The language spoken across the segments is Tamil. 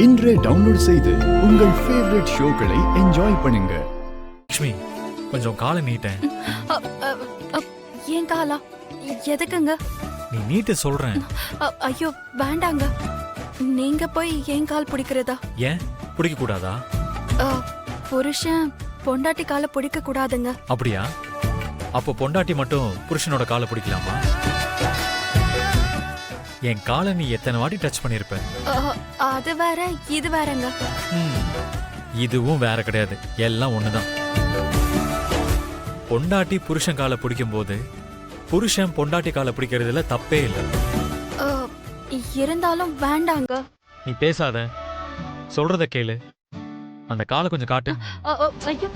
இன்றே டவுன்லோட் செய்து உங்கள் ஃபேவரட் ஷோக்களை என்ஜாய் பண்ணுங்க. லக்ஷ்மி, கொஞ்சம் காலை நீட்டேன். ஏன் காலா? எதுக்குங்க? நீ நீட்டு சொல்றேன். ஐயோ வேண்டாங்க. நீங்க போய் ஏன் கால் பிடிக்கிறதா? ஏன் பிடிக்க கூடாதா? புருஷன் பொண்டாட்டி காலை பிடிக்க கூடாதுங்க. அப்படியா? அப்போ பொண்டாட்டி மட்டும் புருஷனோட காலை பிடிக்கலாமா? என் காலை நீ எத்தனை வாட்டி டச் பண்ணிருப்ப? அது வேற இது வேறங்க. இதுவும் வேற கிடையாது, எல்லாம் ஒண்ணுதான். பொண்டாட்டி புருஷன் காலை பிடிக்கும் போது புருஷன் பொண்டாட்டி காலை பிடிக்கிறதுல தப்பே இல்லை. இருந்தாலும் வேண்டாங்க. நீ பேசாத, சொல்றத கேளு. அந்த காலை கொஞ்சம் காட்டு. ஐயோ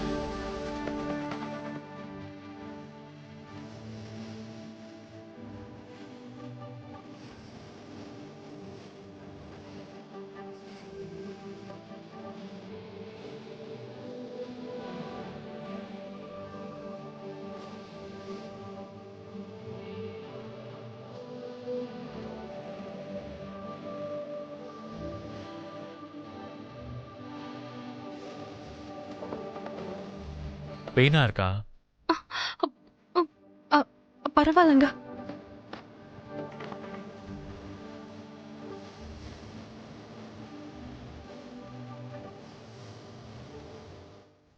பெயினா இருக்கா? பரவாயில்லங்க.